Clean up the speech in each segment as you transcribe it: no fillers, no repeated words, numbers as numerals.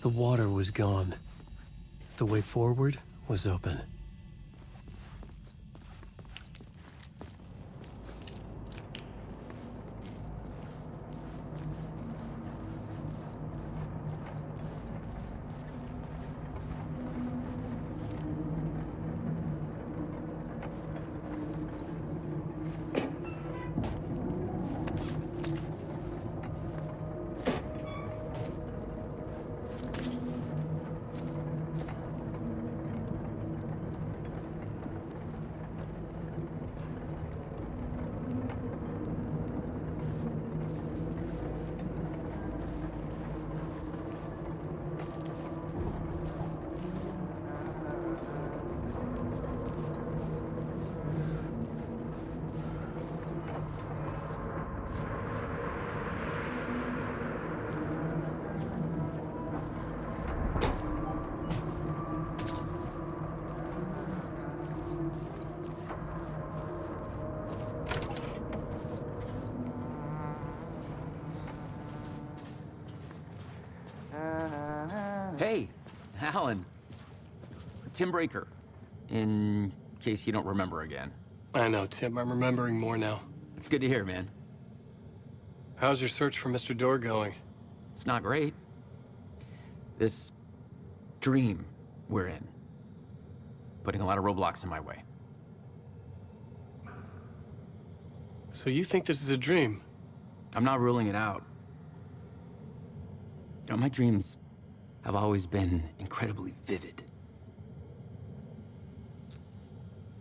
The water was gone. The way forward was open. Hey, Alan. Tim Breaker, in case you don't remember again. I know, Tim. I'm remembering more now. It's good to hear, man. How's your search for Mr. Dorr going? It's not great. This dream we're in, putting a lot of roadblocks in my way. So you think this is a dream? I'm not ruling it out. You know, my dreams have always been incredibly vivid.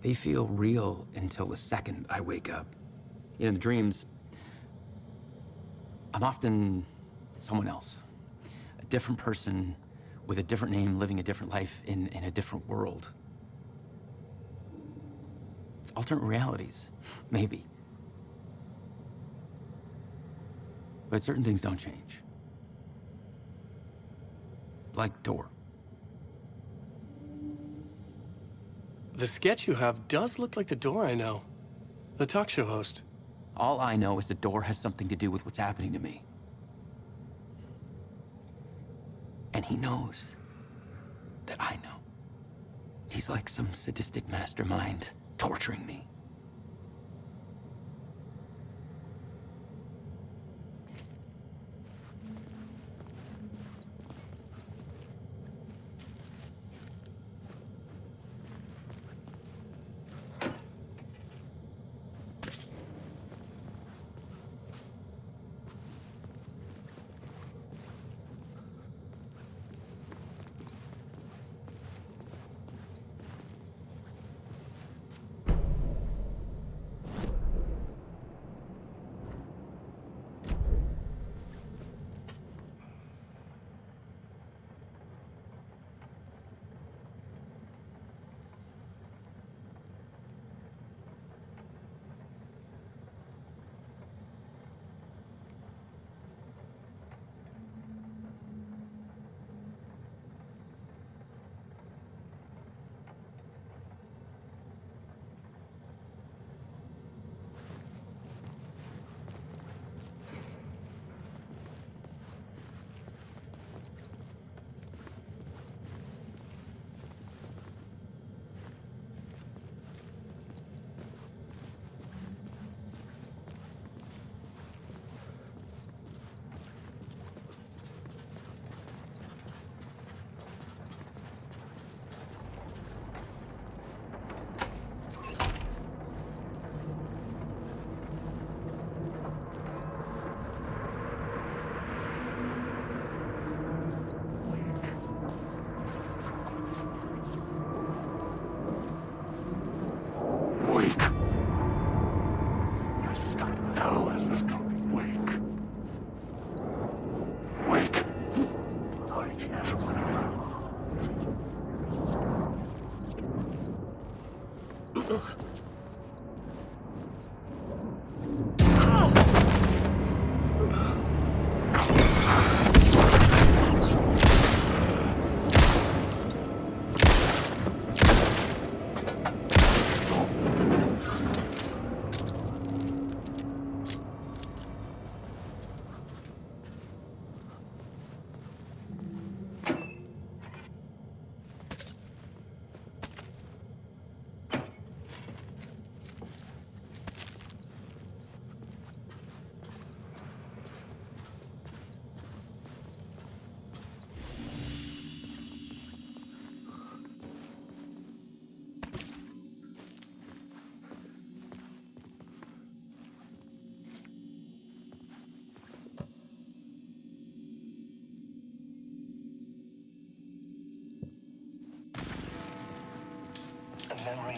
They feel real until the second I wake up. In the dreams, I'm often someone else. A different person with a different name, living a different life in a different world. It's alternate realities, maybe. But certain things don't change. Like Dorr. The sketch you have does look like the Dorr I know. The talk show host. All I know is that Dorr has something to do with what's happening to me. And he knows that I know. He's like some sadistic mastermind torturing me.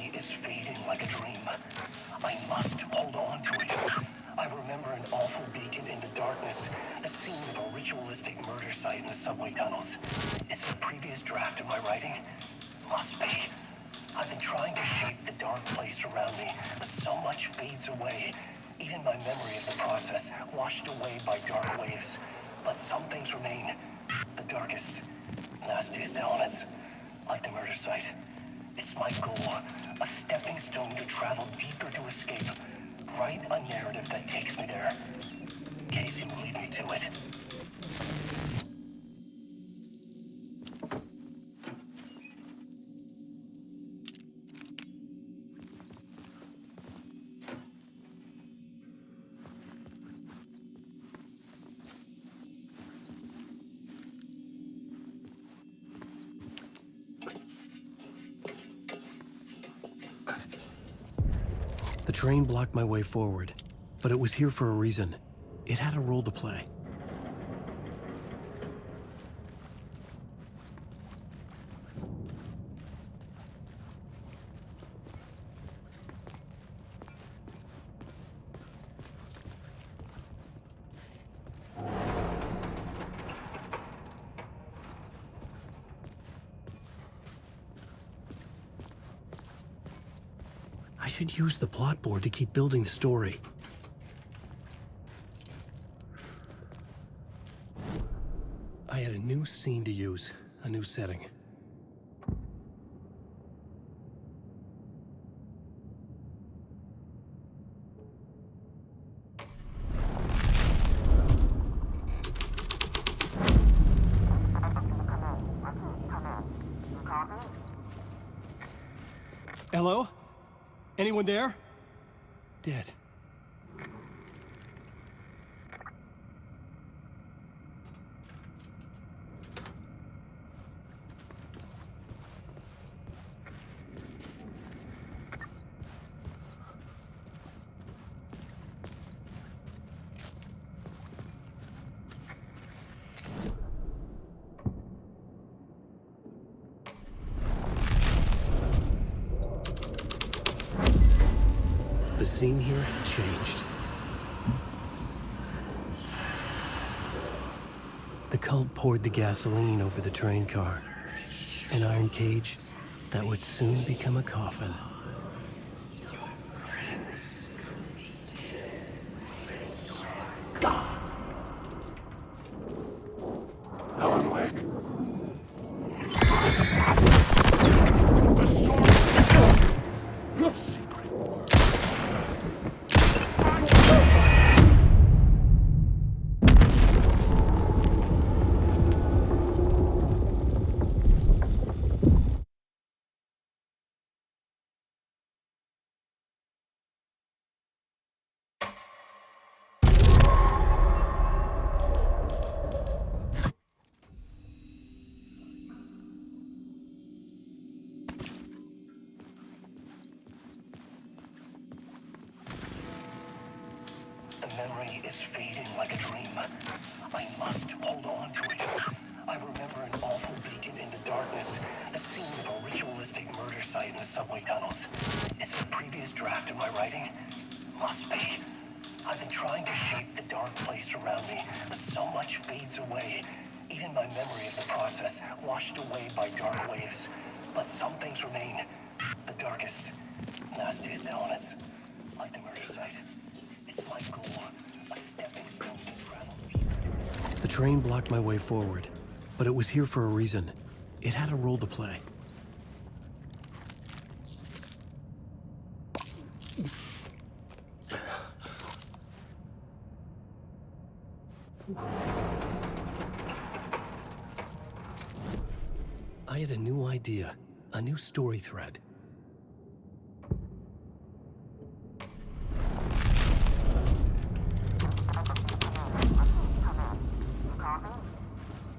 memory is fading like a dream. I must hold on to it. I remember an awful beacon in the darkness, the scene of a ritualistic murder site in the subway tunnels. Is it a previous draft of my writing? Must be. I've been trying to shape the dark place around me, but so much fades away. Even my memory of the process, washed away by dark waves. But some things remain. The darkest, nastiest elements, like the murder site. It's my goal, a stepping stone to travel deeper to escape. Write a narrative that takes me there. Casey will lead me to it. The train blocked my way forward, but it was here for a reason. It had a role to play. I should use the plot board to keep building the story. I had a new scene to use, a new setting. Hello? Anyone there? Dead. The scene here had changed. The cult poured the gasoline over the train car. An iron cage that would soon become a coffin. Alan Wake. The secret word. The memory is fading like a dream. I must hold on to it. I remember an awful beacon in the darkness, the scene of a ritualistic murder site in the subway tunnels. Is it a previous draft of my writing? Must be. I've been trying to shape the dark place around me, but so much fades away. Even my memory of the process, washed away by dark waves. But some things remain. The darkest, nastiest elements, like the murder site. It's my goal, a stepping stone to travel deeper. The train blocked my way forward, but it was here for a reason. It had a role to play. I had a new idea, a new story thread.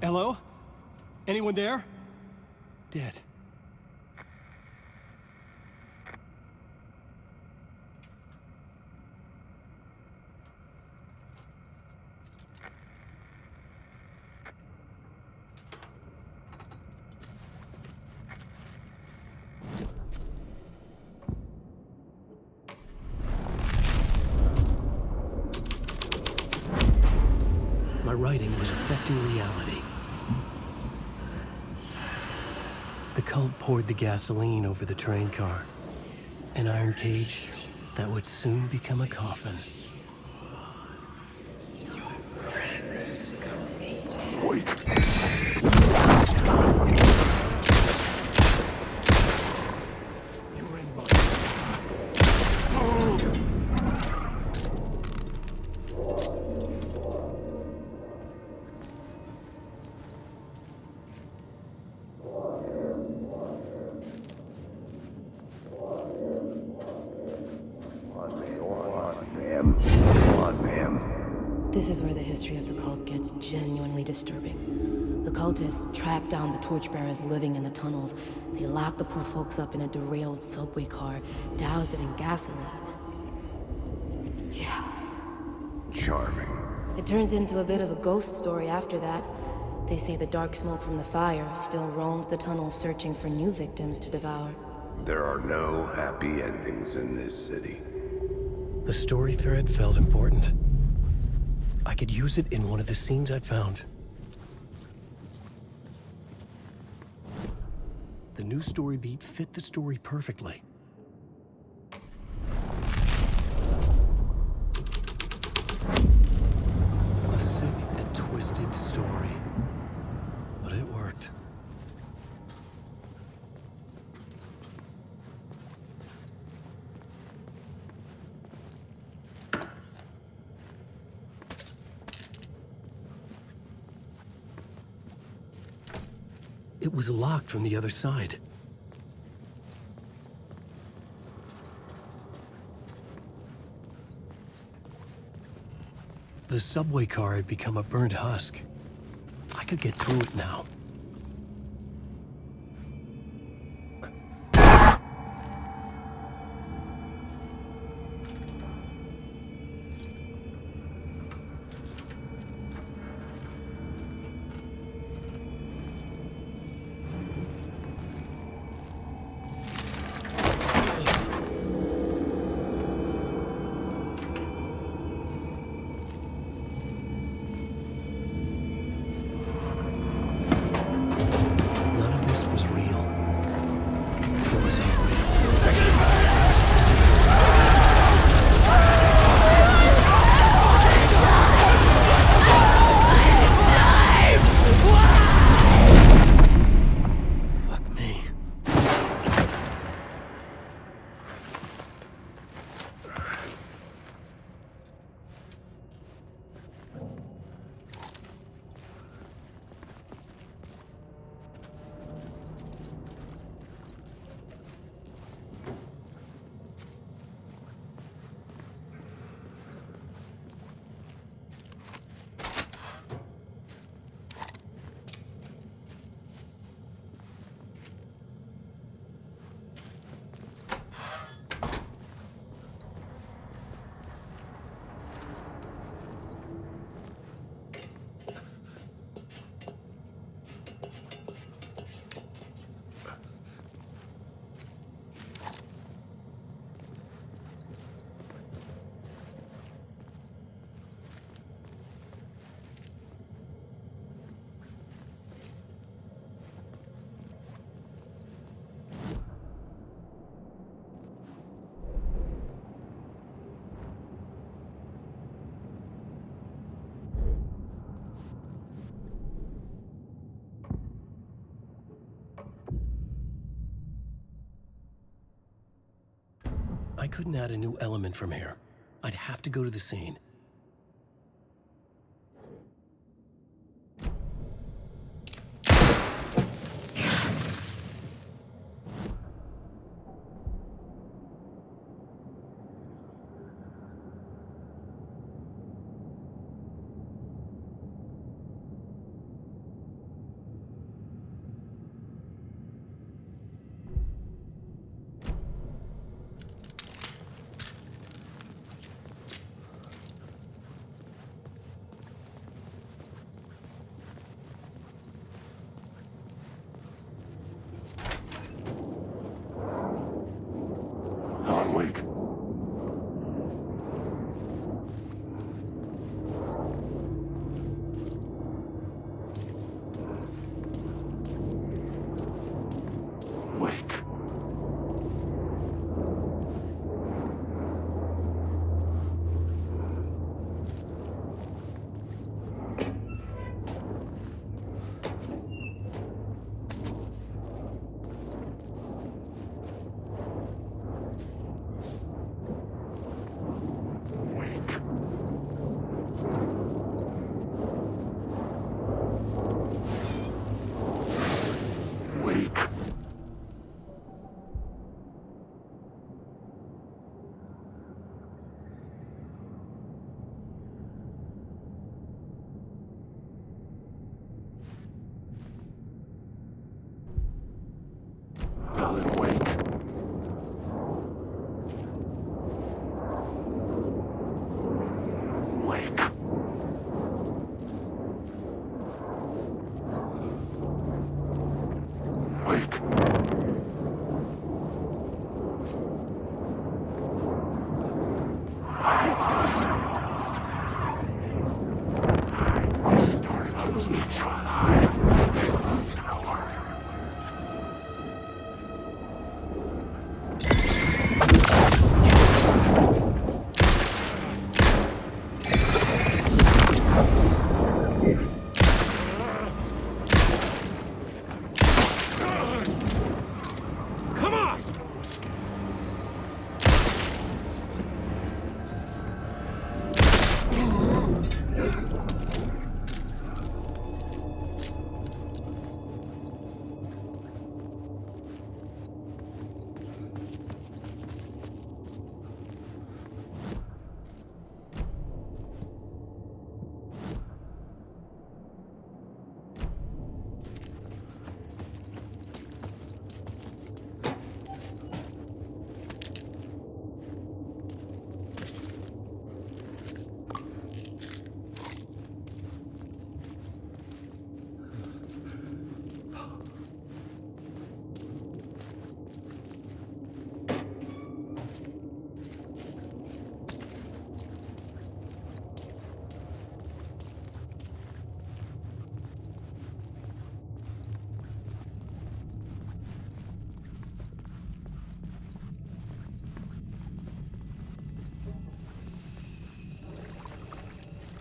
Hello? Anyone there? Dead. my writing was affecting reality. The cult poured the gasoline over the train car. An iron cage that would soon become a coffin. Wait. You're in my... This is where the history of the cult gets genuinely disturbing. The cultists tracked down the torchbearers living in the tunnels. They locked the poor folks up in a derailed subway car, doused it in gasoline. Yeah. Charming. It turns into a bit of a ghost story after that. They say the dark smoke from the fire still roams the tunnels searching for new victims to devour. There are no happy endings in this city. The story thread felt important. I could use it in one of the scenes I'd found. The new story beat fit the story perfectly. A sick and twisted story. But it worked. It was locked from the other side. The subway car had become a burnt husk. I could get through it now. None of this was real. It was unreal. Fuck me. I couldn't add a new element from here. I'd have to go to the scene.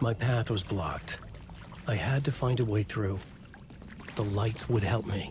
My path was blocked. I had to find a way through. The lights would help me.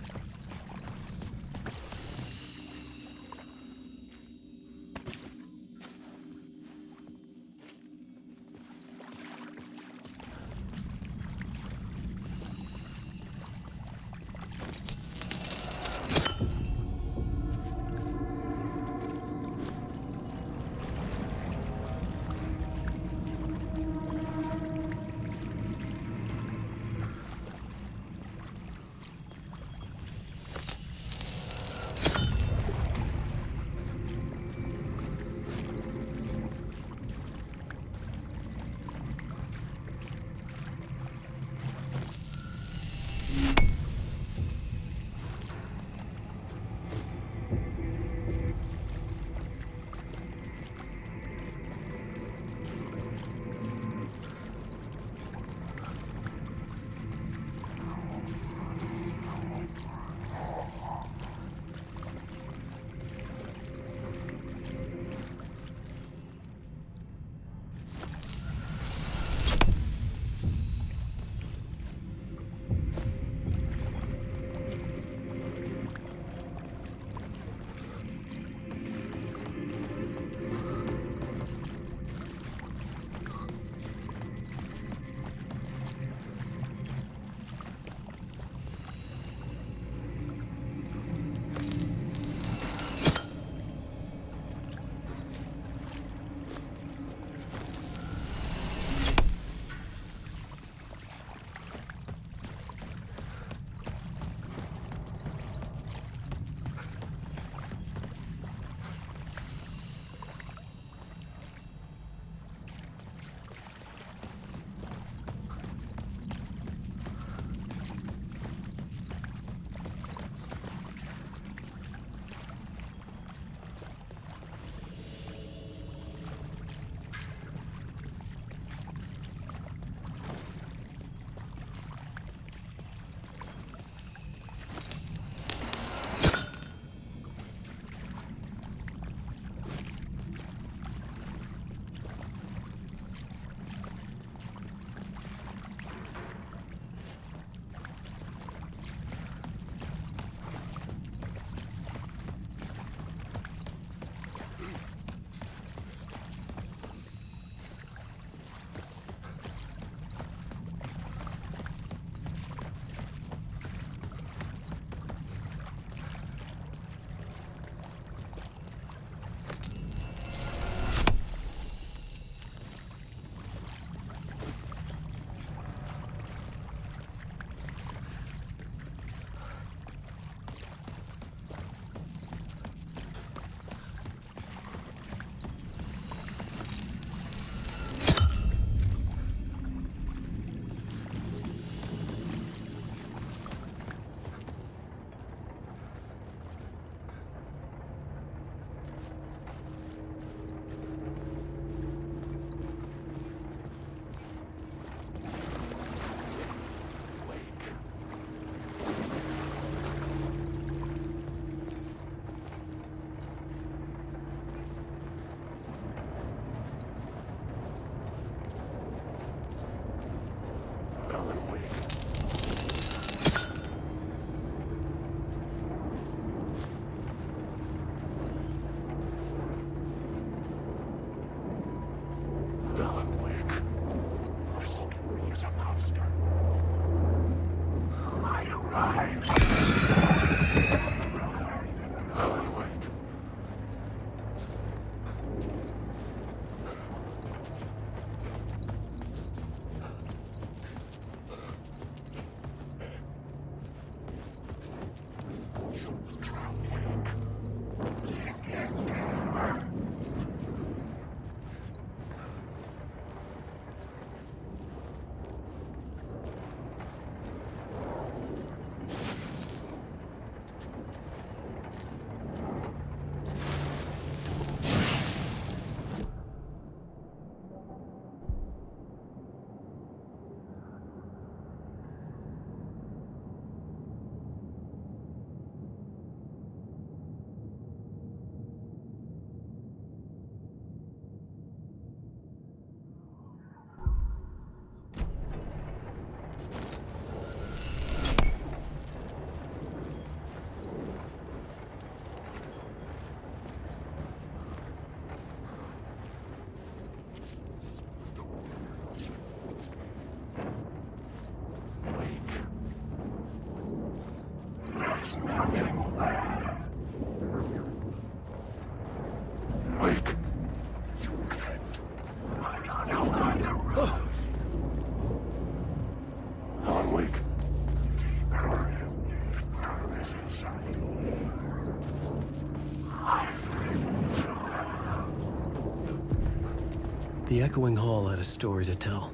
The echoing hall had a story to tell.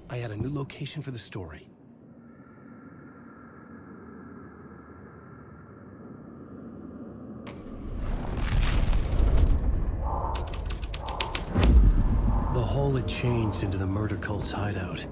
I had a new location for the story. The hall had changed into the murder cult's hideout.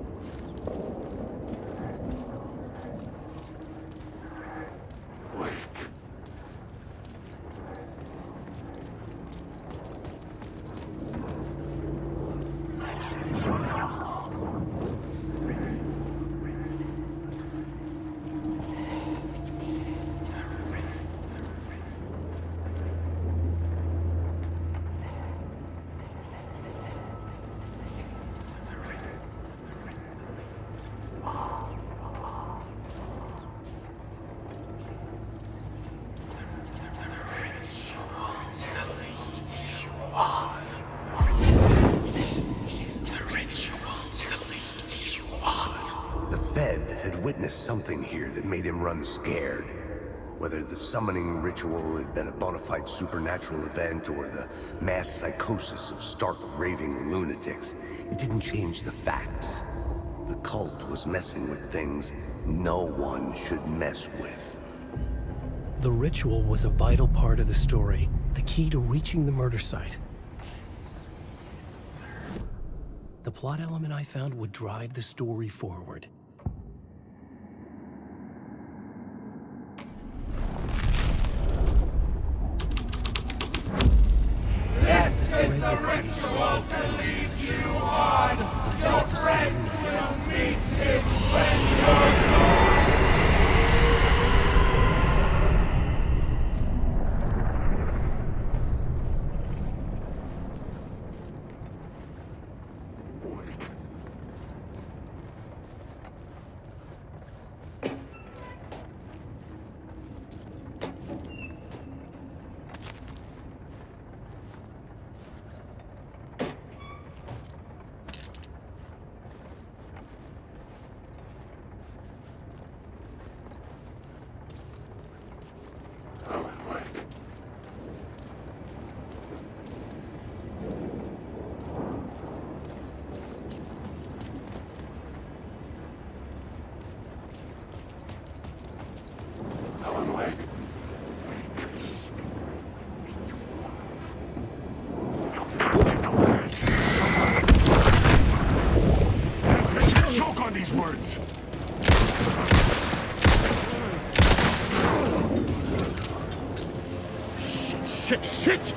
Witnessed something here that made him run scared. Whether the summoning ritual had been a bona fide supernatural event or the mass psychosis of stark raving lunatics, it didn't change the facts. The cult was messing with things no one should mess with. The ritual was a vital part of the story, the key to reaching the murder site. The plot element I found would drive the story forward. Is the ritual to lead you on? Your friends will meet him when you're gone. Shit!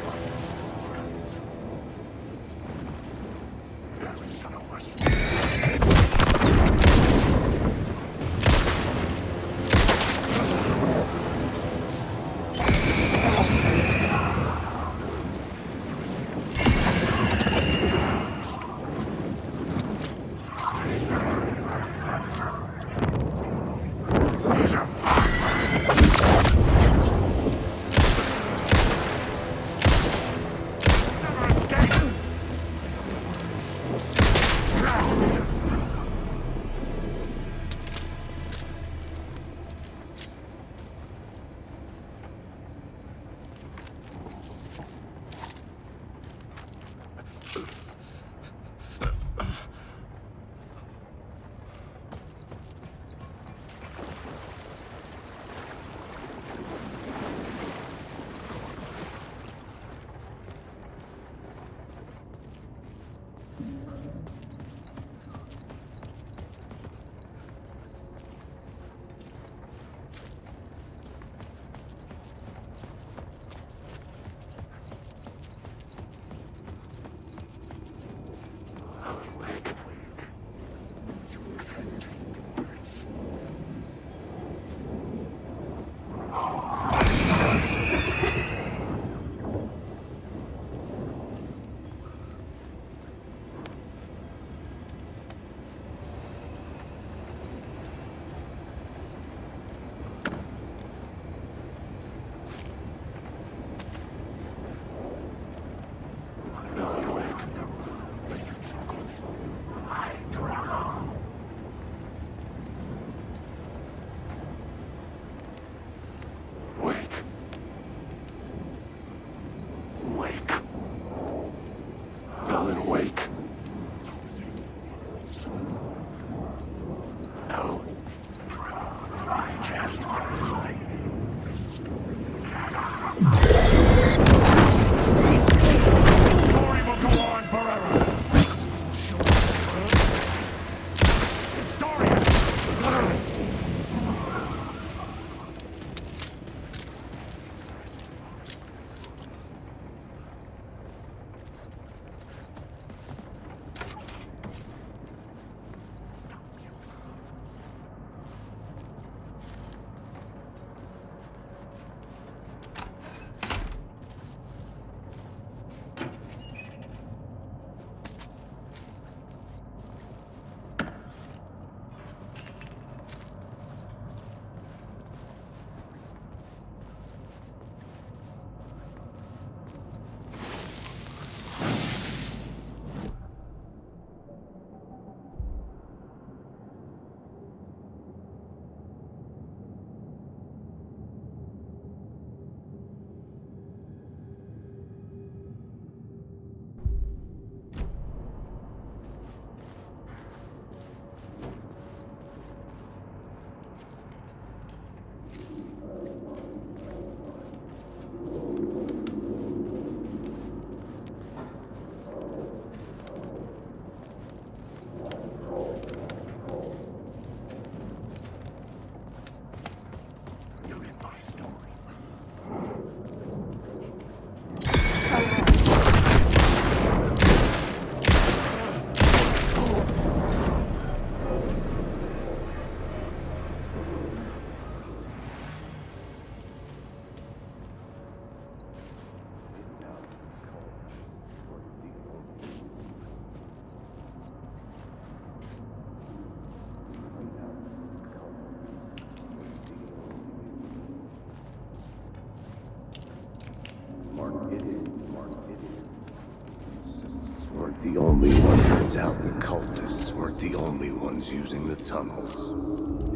the only one. Turns out the cultists weren't the only ones using the tunnels.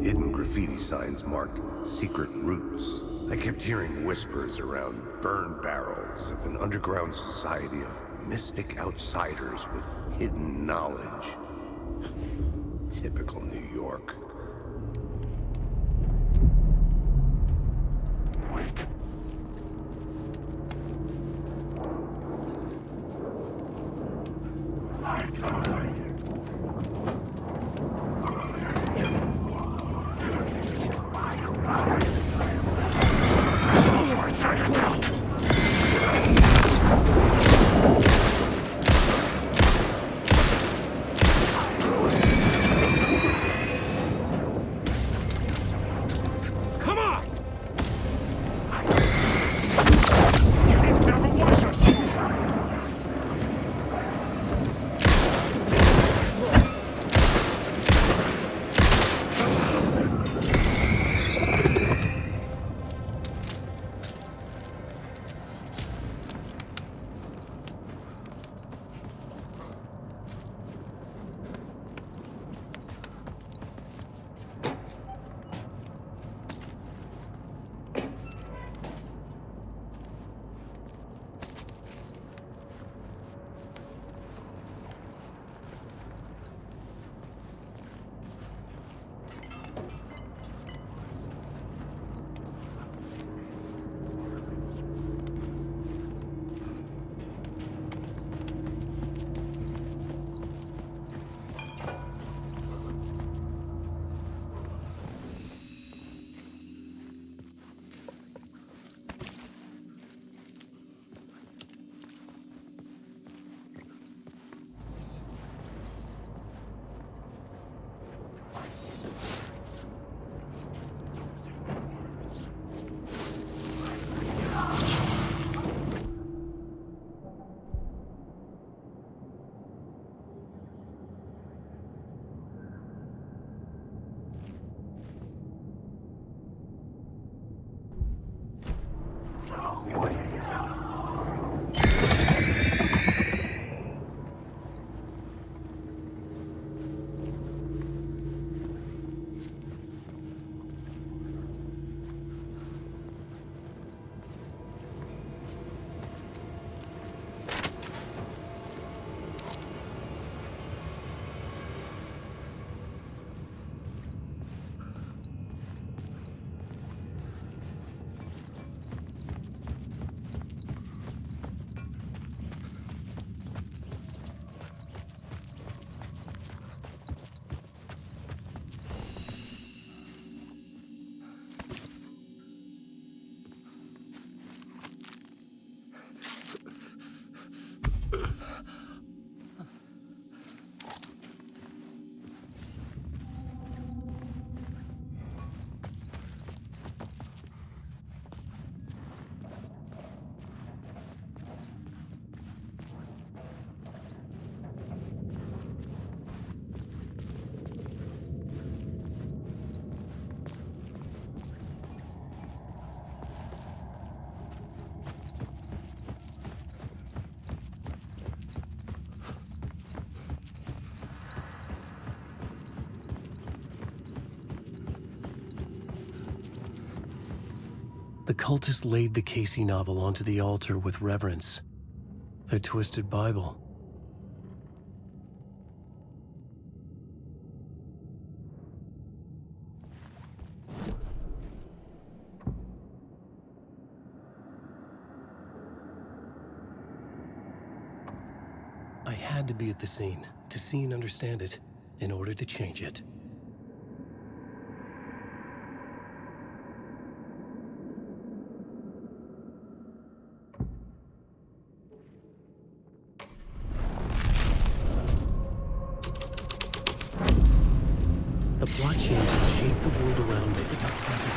Hidden graffiti signs marked secret routes. I kept hearing whispers around burn barrels of an underground society of mystic outsiders with hidden knowledge. Typical New York. The cultists laid the Casey novel onto the altar with reverence. Their twisted Bible. I had to be at the scene to see and understand it in order to change it. The plot changes shape the world around me. The dark presence.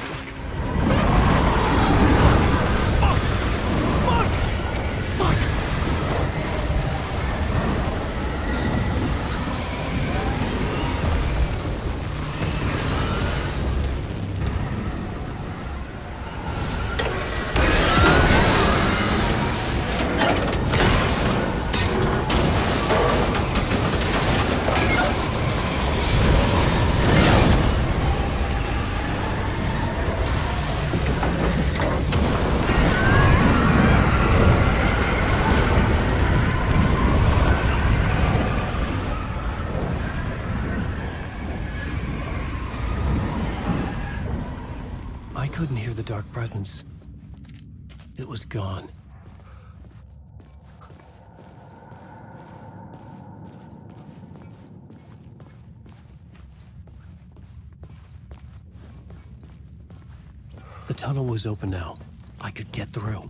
the dark presence. It was gone. The tunnel was open now. I could get through.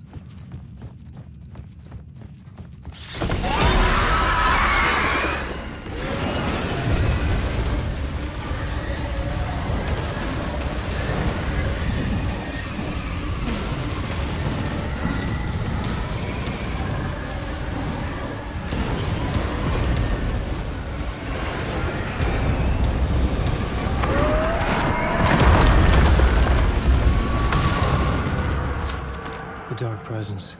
The dark presence.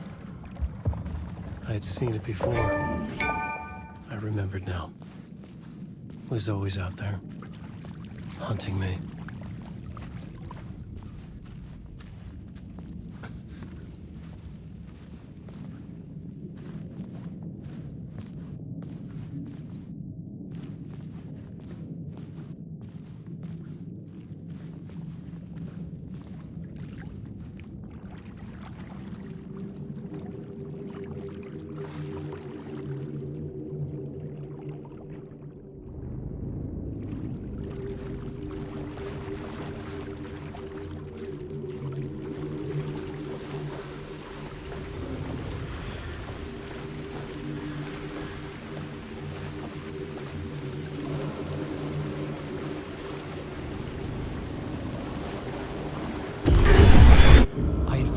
I had seen it before. I remembered now. It was always out there, hunting me.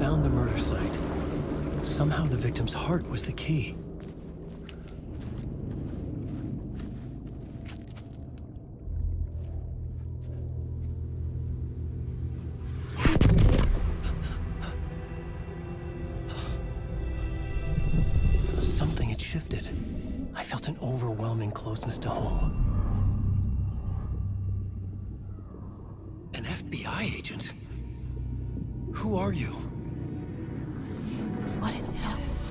Found the murder site. Somehow the victim's heart was the key. Something had shifted. I felt an overwhelming closeness to home. An FBI agent? Who are you? What is this?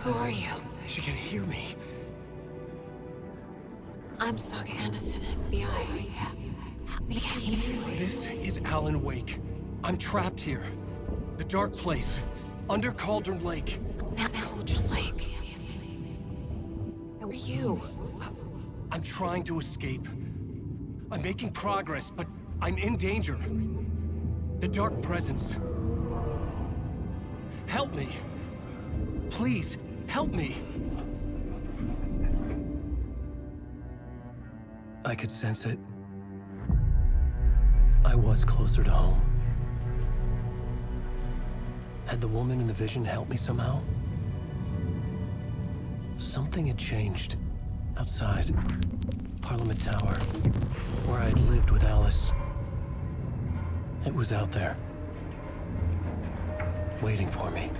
Who are you? She can hear me. I'm Saga Anderson, FBI. Help me get you. This is Alan Wake. I'm trapped here. The dark place. Under Cauldron Lake. At Cauldron Lake. Who are you? I'm trying to escape. I'm making progress, but I'm in danger. The dark presence. Help me. Please, help me. I could sense it. I was closer to home. Had the woman in the vision helped me somehow? Something had changed. Outside. Parliament Tower. Where I'd lived with Alice. It was out there. Waiting for me.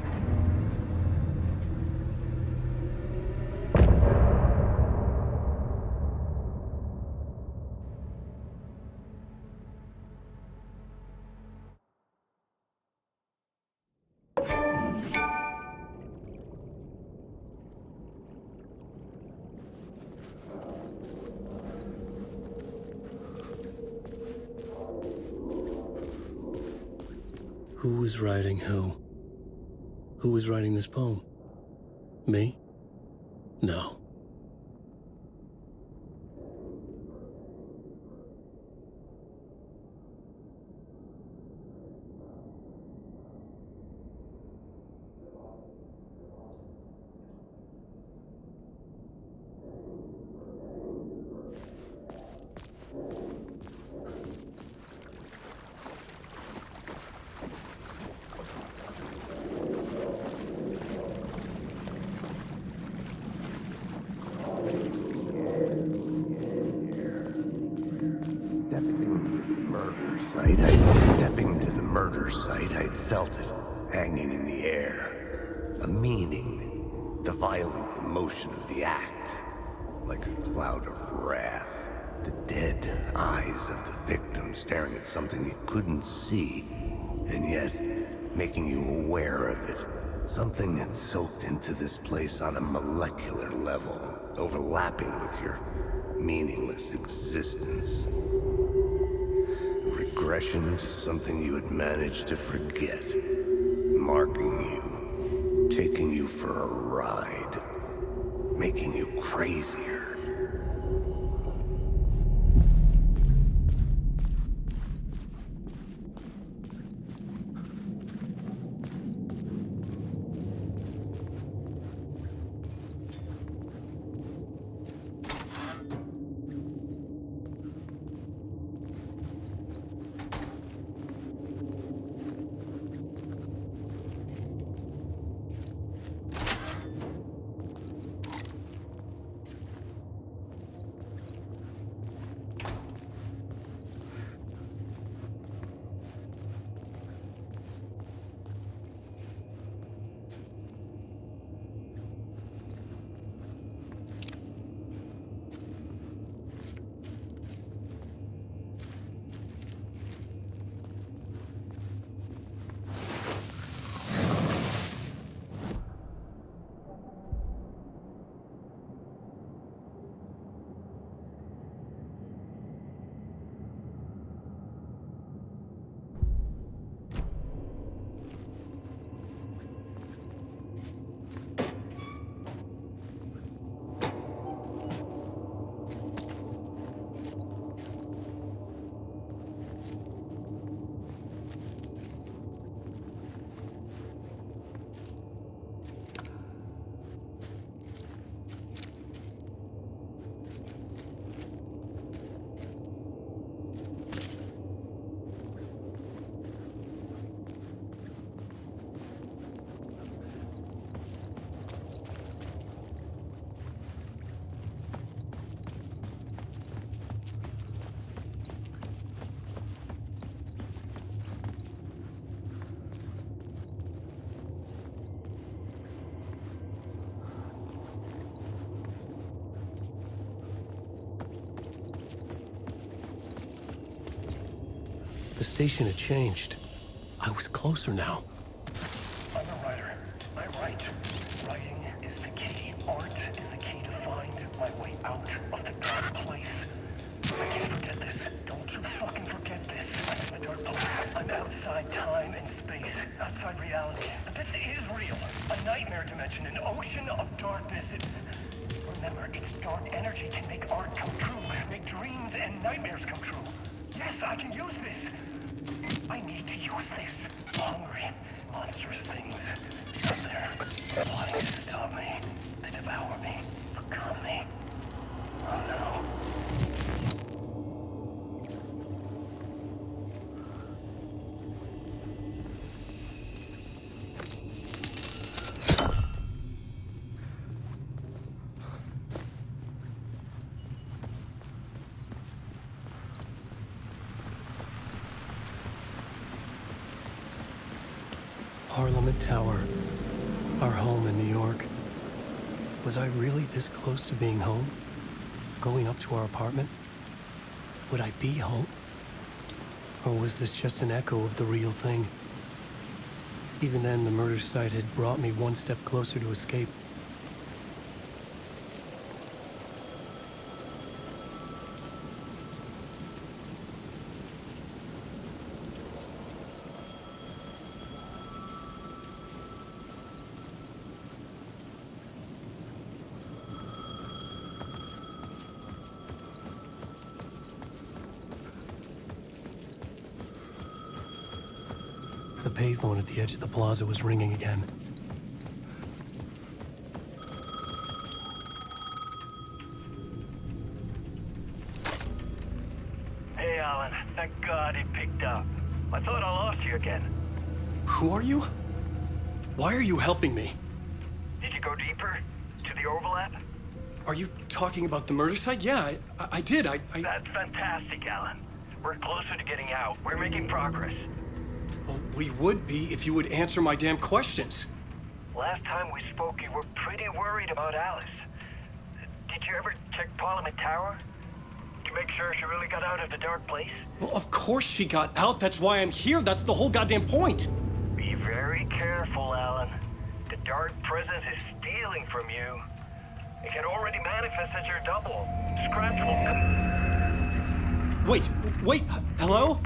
Who was writing who? Who was writing this poem? Me? No. Stepping to the murder site, I'd felt it, hanging in the air. A meaning, the violent emotion of the act, like a cloud of wrath. The dead eyes of the victim staring at something you couldn't see, and yet making you aware of it. Something had soaked into this place on a molecular level, overlapping with your meaningless existence. regression to something you had managed to forget. Marking you, taking you for a ride, making you crazier. The station had changed. I was closer now. I'm a writer. I write. Writing is the key. Art is the key to find my way out of the dark place. I can't forget this. Don't you fucking forget this. I'm in the dark place. I'm outside time and space. Outside reality. But this is real. A nightmare dimension. An ocean of darkness. Remember, its dark energy can make art come true. Make dreams and nightmares come true. Yes, I can use this. I need to use this. Hungry, monstrous things out there, plotting to stop me, to devour me, become me. Oh no. Parliament Tower. Our home in New York. Was I really this close to being home? Going up to our apartment? Would I be home? Or was this just an echo of the real thing? Even then, the murder site had brought me one step closer to escape. The payphone at the edge of the plaza was ringing again. Hey, Alan. Thank God he picked up. I thought I lost you again. Who are you? Why are you helping me? Did you go deeper? To the overlap? Are you talking about the murder site? Yeah, I did. That's fantastic, Alan. We're closer to getting out. We're making progress. Well, we would be if you would answer my damn questions. Last time we spoke, you were pretty worried about Alice. Did you ever check Parliament Tower? To make sure she really got out of the dark place? Well, of course she got out. That's why I'm here. That's the whole goddamn point. Be very careful, Alan. The dark presence is stealing from you. It can already manifest as your double. Scratch will come. Wait, hello?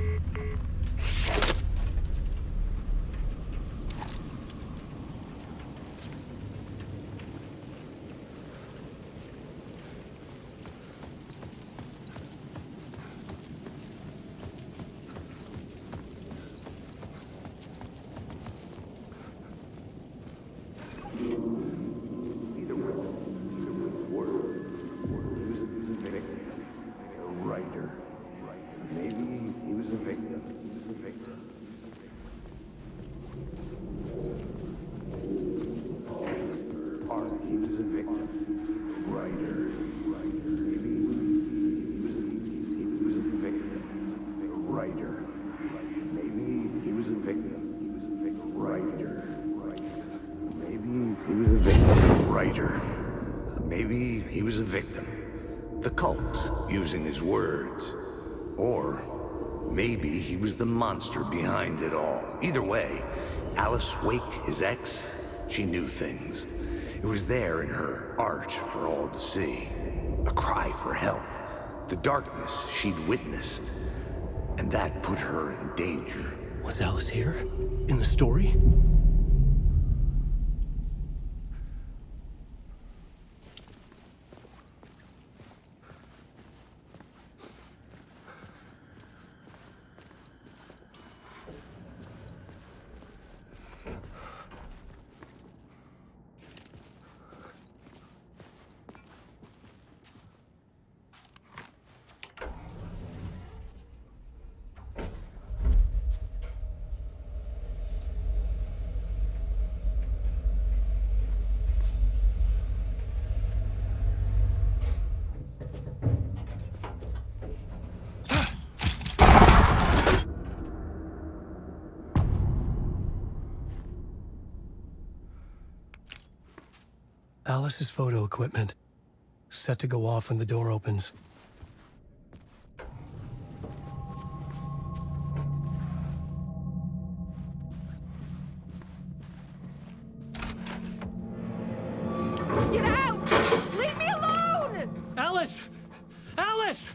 he was a victim. Writer. Maybe he was a victim. Writer. Maybe he was a victim. Writer. Maybe he was a victim. Writer. Maybe he was a victim. The cult, using his words. Or maybe he was the monster behind it all. Either way, Alice Wake, his ex, she knew things. It was there in her art for all to see. A cry for help. The darkness she'd witnessed. And that put her in danger. Was Alice here? In the story? Alice's photo equipment. Set to go off when the door opens. Get out! Leave me alone! Alice! Alice!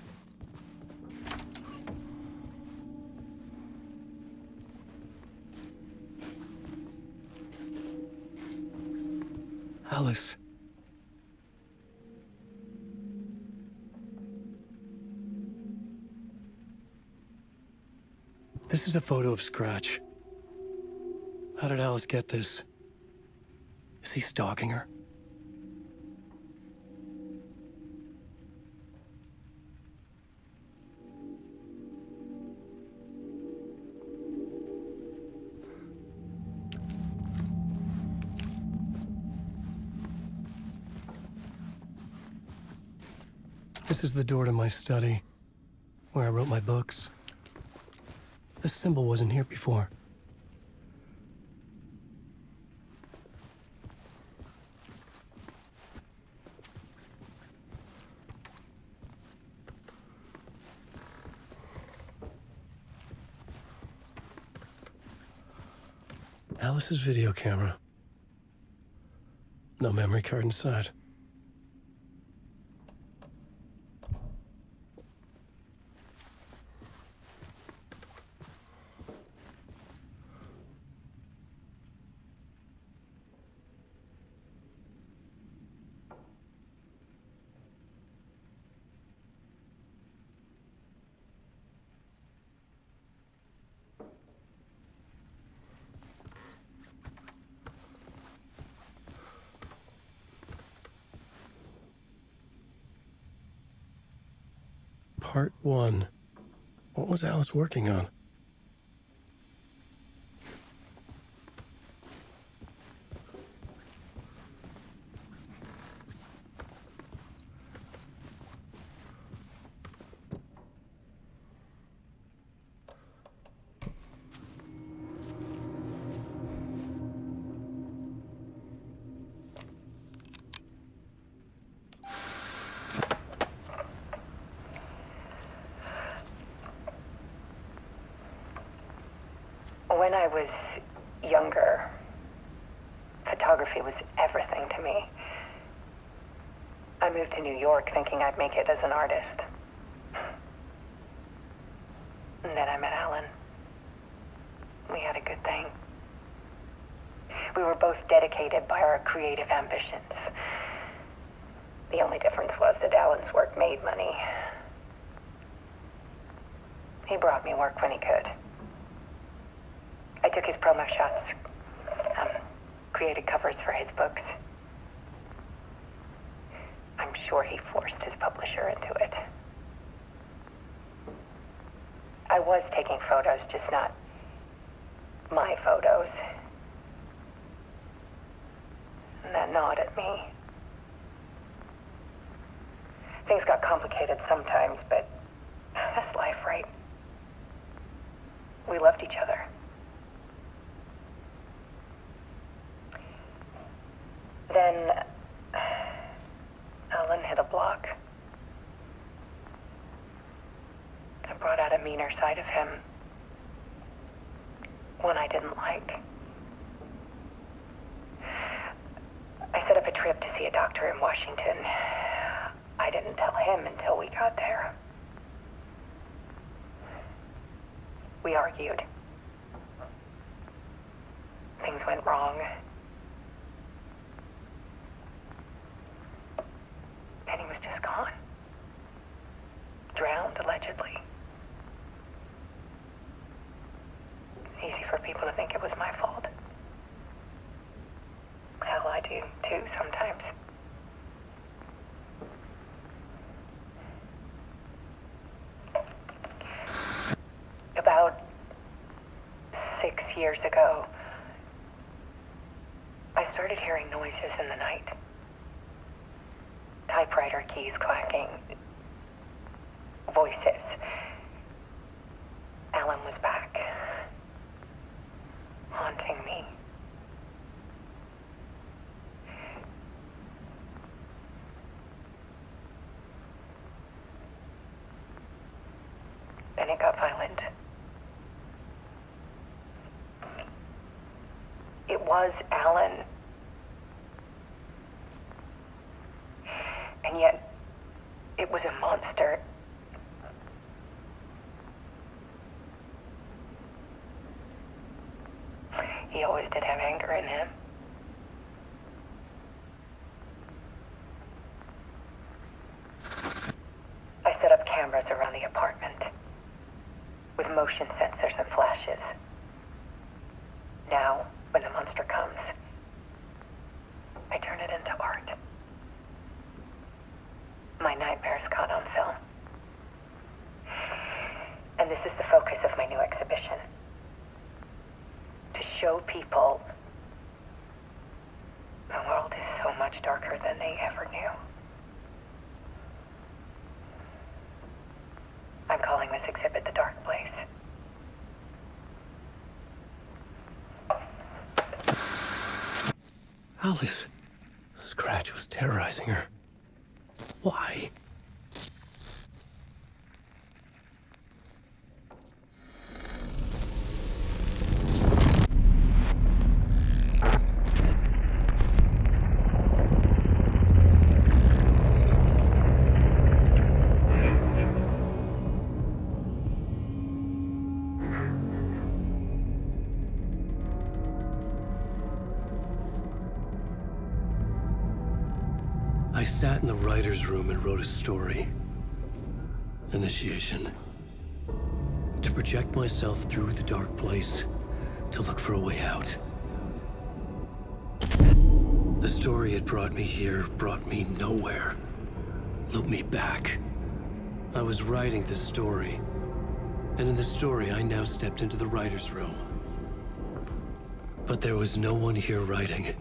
Alice. This is a photo of Scratch. How did Alice get this? Is he stalking her? This is the door to my study, where I wrote my books. This symbol wasn't here before. Alice's video camera. No memory card inside. Part 1. What was Alice working on? When I was younger, photography was everything to me. I moved to New York thinking I'd make it as an artist. And then I met Alan. We had a good thing. We were both dedicated by our creative ambitions. The only difference was that Alan's work made money. He brought me work when he could. I took his promo shots, created covers for his books. I'm sure he forced his publisher into it. I was taking photos, just not my photos. And that gnawed at me. Things got complicated sometimes, but that's life, right? We loved each other. Then Alan hit a block. I brought out a meaner side of him. One I didn't like. I set up a trip to see a doctor in Washington. I didn't tell him until we got there. We argued. Things went wrong. And he was just gone. Drowned, allegedly. It's easy for people to think it was my fault. Hell, I do, too, sometimes. About 6 years ago, I started hearing noises in the night. Typewriter keys clacking. Voices. Alan was back. Haunting me. Then it got violent. It was Alan. And yet, it was a monster. He always did have anger in him. I set up cameras around the apartment with motion sensors and flashes. Now, when the monster comes, I turn it into art. My nightmares caught on film. And this is the focus of my new exhibition. To show people the world is so much darker than they ever knew. I'm calling this exhibit The Dark Place. Alice. Scratch was terrorizing her. Why? I sat in the writer's room and wrote a story. Initiation. To project myself through the dark place, to look for a way out. The story had brought me here, brought me nowhere. Looped me back. I was writing the story. And in the story, I now stepped into the writer's room. But there was no one here writing it.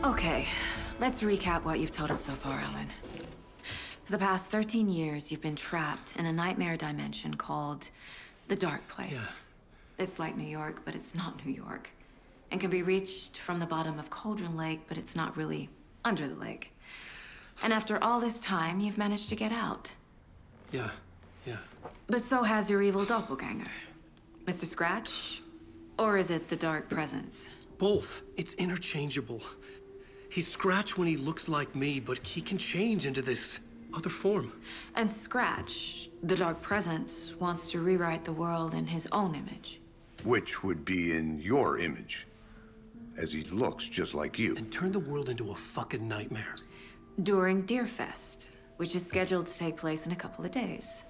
Okay, let's recap what you've told us so far, Alan. For the past 13 years, you've been trapped in a nightmare dimension called the Dark Place. Yeah. It's like New York, but it's not New York. And can be reached from the bottom of Cauldron Lake, but it's not really under the lake. And after all this time, you've managed to get out. Yeah. But so has your evil doppelganger. Mr. Scratch? Or is it the Dark Presence? Both. It's interchangeable. He's Scratch when he looks like me, but he can change into this other form. And Scratch, the Dark Presence, wants to rewrite the world in his own image. Which would be in your image, as he looks just like you. And turn the world into a fucking nightmare. During Deerfest, which is scheduled to take place in a couple of days.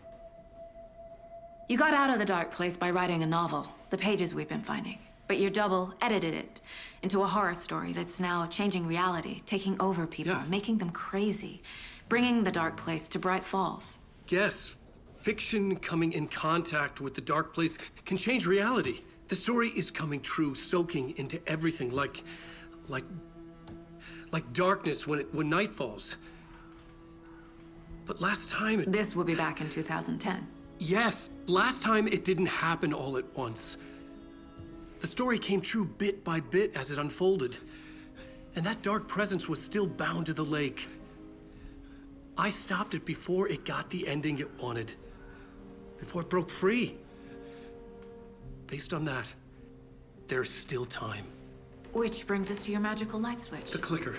You got out of the Dark Place by writing a novel, the pages we've been finding. But your double edited it into a horror story that's now changing reality, taking over people, making them crazy, bringing the Dark Place to Bright Falls. Yes, fiction coming in contact with the Dark Place can change reality. The story is coming true, soaking into everything like darkness when night falls. But last time This will be back in 2010. Yes, last time it didn't happen all at once. The story came true bit by bit as it unfolded. And that dark presence was still bound to the lake. I stopped it before it got the ending it wanted. Before it broke free. Based on that, there's still time. Which brings us to your magical light switch. The clicker.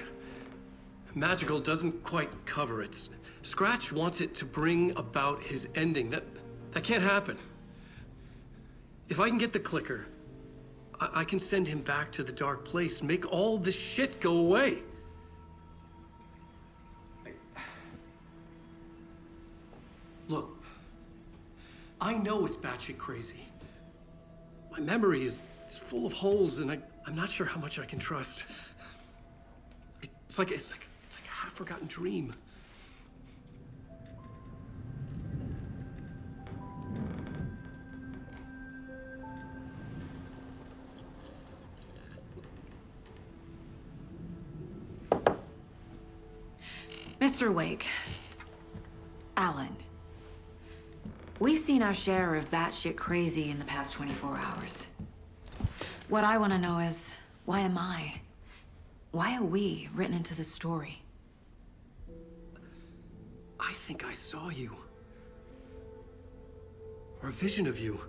Magical doesn't quite cover it. Scratch wants it to bring about his ending. That can't happen. If I can get the clicker, I can send him back to the Dark Place, make all this shit go away. Look, I know it's batshit crazy. My memory is full of holes, and I'm not sure how much I can trust. It's like a half-forgotten dream. Mr. Wake, Alan, we've seen our share of batshit crazy in the past 24 hours. What I want to know is, why am I? Why are we written into the story? I think I saw you. Or a vision of you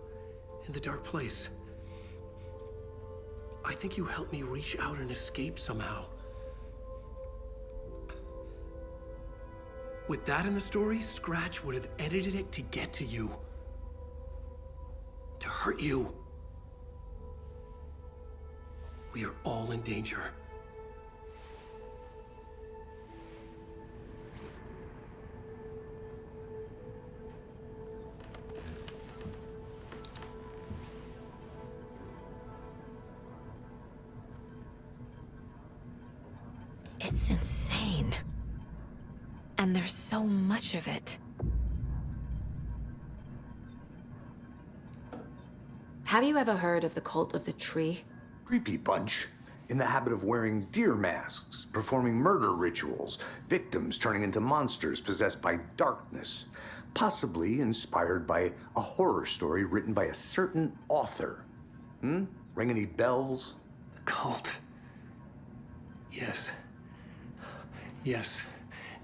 in the Dark Place. I think you helped me reach out and escape somehow. With that in the story, Scratch would have edited it to get to you. To hurt you. We are all in danger. It's insane. And there's so much of it. Have you ever heard of the Cult of the Tree? Creepy bunch. In the habit of wearing deer masks, performing murder rituals, victims turning into monsters possessed by darkness. Possibly inspired by a horror story written by a certain author. Ring any bells? Cult. Yes. Yes.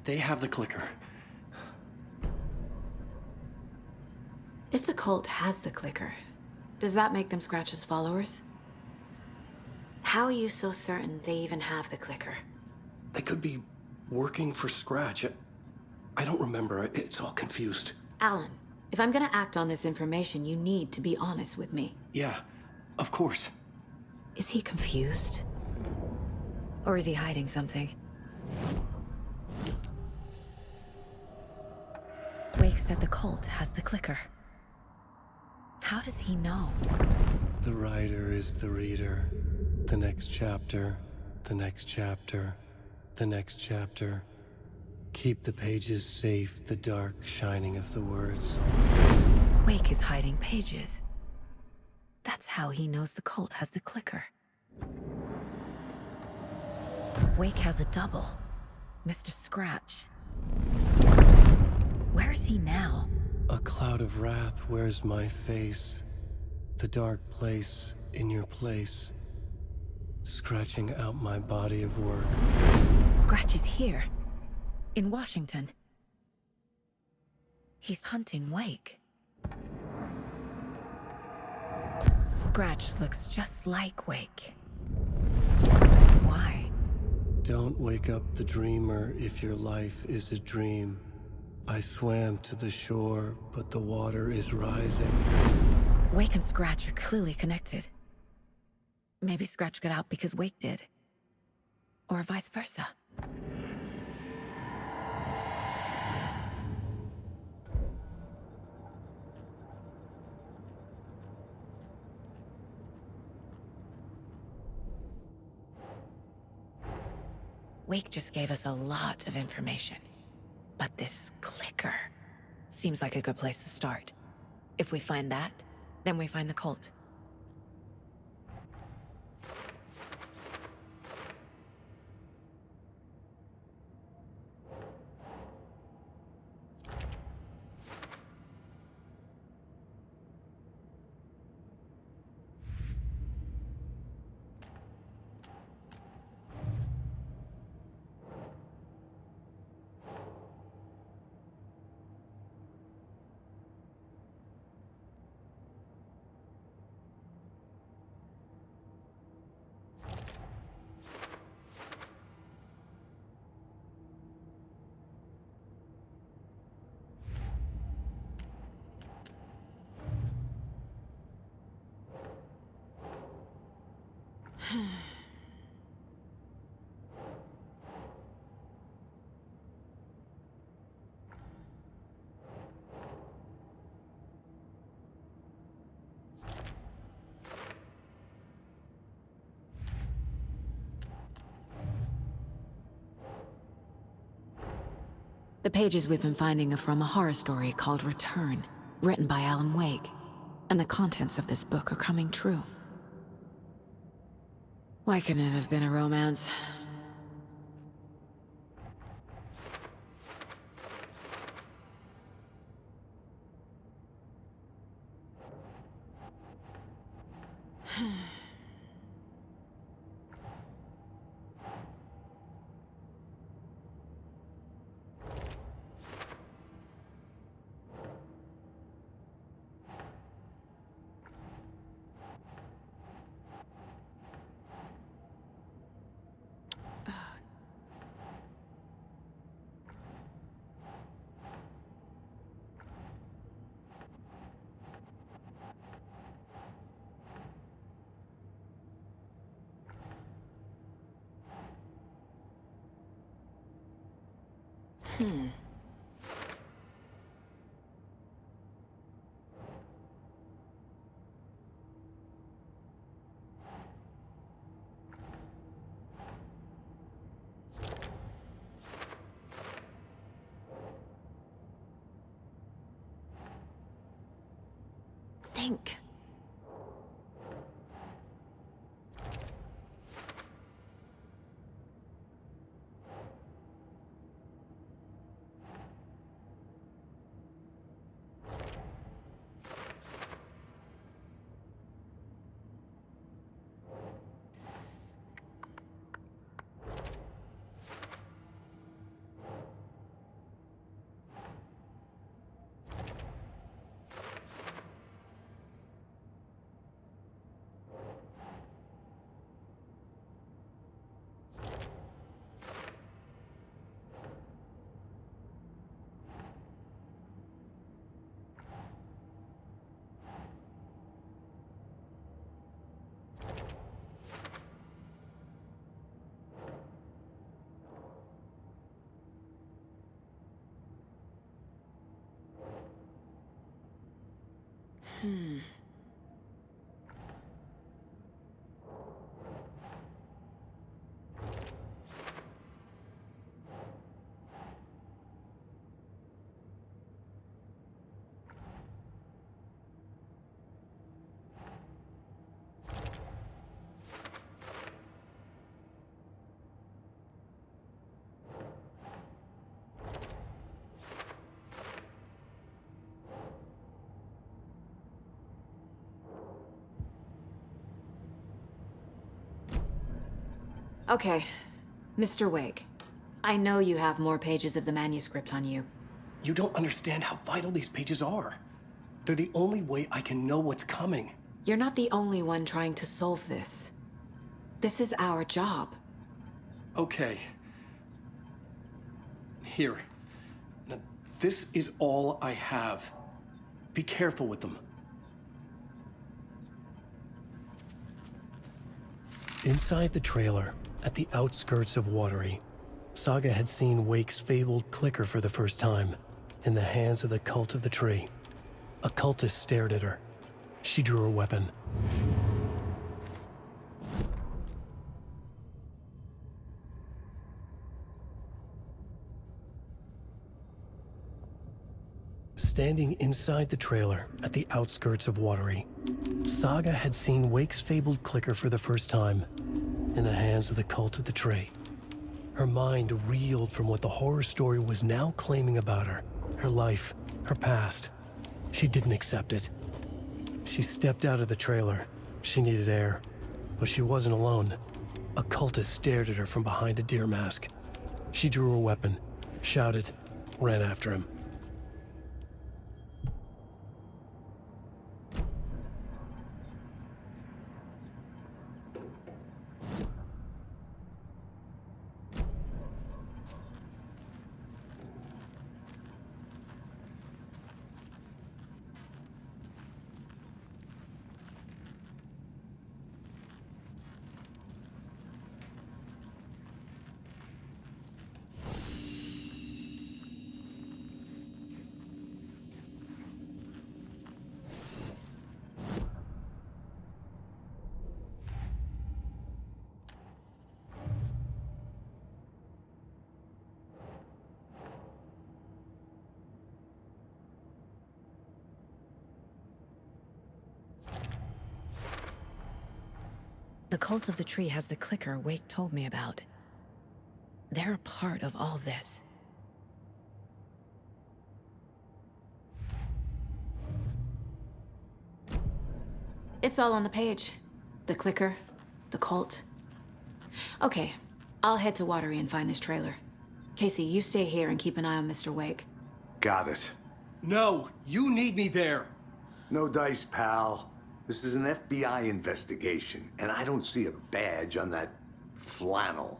They have the clicker. If the cult has the clicker, does that make them Scratch's followers? How are you so certain they even have the clicker? They could be working for Scratch. I don't remember. It's all confused. Alan, if I'm gonna act on this information, you need to be honest with me. Yeah, of course. Is he confused? Or is he hiding something? Wake said the cult has the clicker. How does he know? The writer is the reader. The next chapter, the next chapter, the next chapter. Keep the pages safe, the dark shining of the words. Wake is hiding pages. That's how he knows the cult has the clicker. Wake has a double. Mr. Scratch. Where is he now? A cloud of wrath wears my face. The dark place in your place. Scratching out my body of work. Scratch is here. In Washington. He's hunting Wake. Scratch looks just like Wake. Why? Don't wake up the dreamer if your life is a dream. I swam to the shore, but the water is rising. Wake and Scratch are clearly connected. Maybe Scratch got out because Wake did. Or vice versa. Wake just gave us a lot of information. But this clicker seems like a good place to start. If we find that, then we find the cult. The pages we've been finding are from a horror story called Return, written by Alan Wake, and the contents of this book are coming true. Why couldn't it have been a romance? Think. Okay. Mr. Wake, I know you have more pages of the manuscript on you. You don't understand how vital these pages are. They're the only way I can know what's coming. You're not the only one trying to solve this. This is our job. Okay. Here. Now, this is all I have. Be careful with them. Inside the trailer, at the outskirts of Watery, Saga had seen Wake's fabled clicker for the first time, in the hands of the Cult of the Tree. A cultist stared at her. She drew her weapon. Standing inside the trailer at the outskirts of Watery, Saga had seen Wake's fabled clicker for the first time, in the hands of the Cult of the Tree. Her mind reeled from what the horror story was now claiming about her, her life, her past. She didn't accept it. She stepped out of the trailer. She needed air, but she wasn't alone. A cultist stared at her from behind a deer mask. She drew her weapon, shouted, ran after him. The Cult of the Tree has the clicker Wake told me about. They're a part of all this. It's all on the page. The clicker, the cult. Okay, I'll head to Watery and find this trailer. Casey, you stay here and keep an eye on Mr. Wake. Got it. No, you need me there. No dice, pal. This is an FBI investigation, and I don't see a badge on that flannel.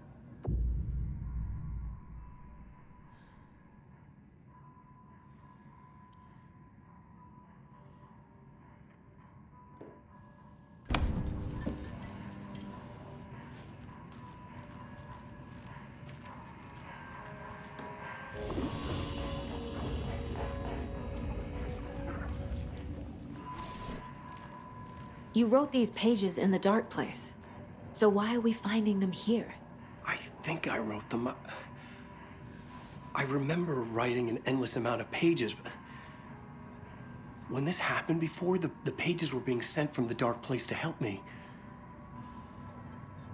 You wrote these pages in the dark place. So why are we finding them here? I think I wrote them. I remember writing an endless amount of pages, but when this happened before, the pages were being sent from the dark place to help me.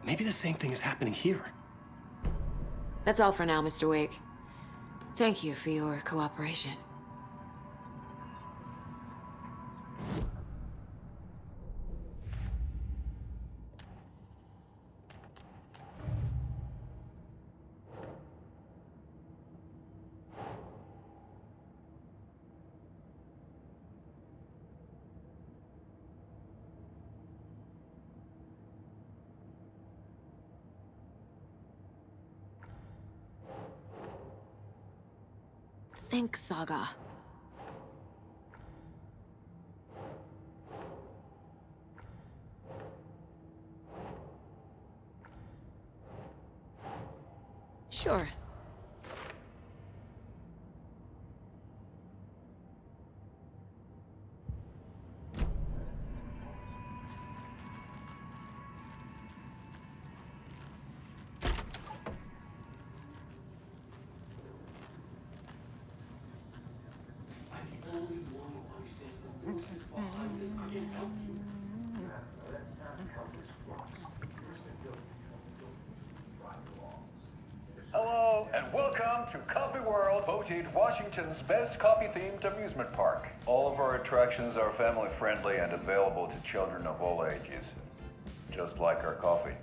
Maybe the same thing is happening here. That's all for now, Mr. Wake. Thank you for your cooperation. Think, Saga. Sure. Hello, and welcome to Coffee World, voted Washington's best coffee-themed amusement park. All of our attractions are family-friendly and available to children of all ages, just like our coffee.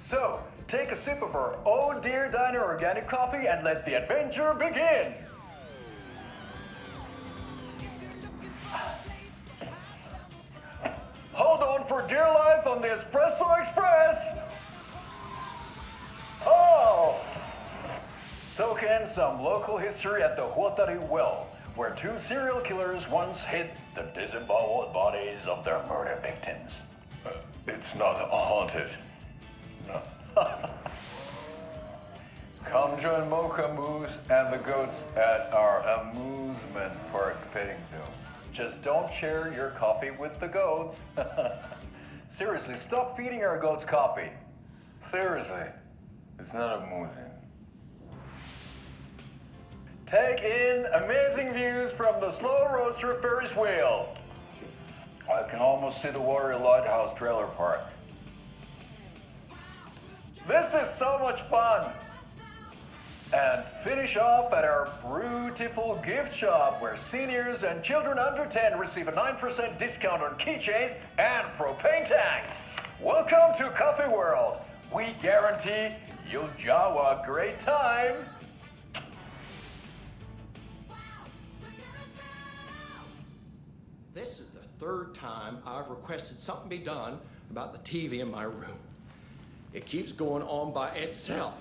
So, take a sip of our Oh Dear Diner organic coffee and let the adventure begin! Hold on for dear life on the Espresso Express! Oh! Soak in some local history at the ULTRAWIDE well, where two serial killers once hid the disemboweled bodies of their murder victims. It's not haunted. No. Come join Mocha Moose and the goats at our amusement park petting zoo. Just don't share your coffee with the goats. Seriously, stop feeding our goats coffee. Seriously, it's not amusing. Take in amazing views from the Slow Roaster Ferris wheel. I can almost see the Watery Lighthouse trailer park. This is so much fun! And finish off at our beautiful gift shop where seniors and children under 10 receive a 9% discount on keychains and propane tanks. Welcome to Coffee World. We guarantee you'll have a great time. This is the third time I've requested something be done about the TV in my room. It keeps going on by itself.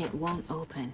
It won't open.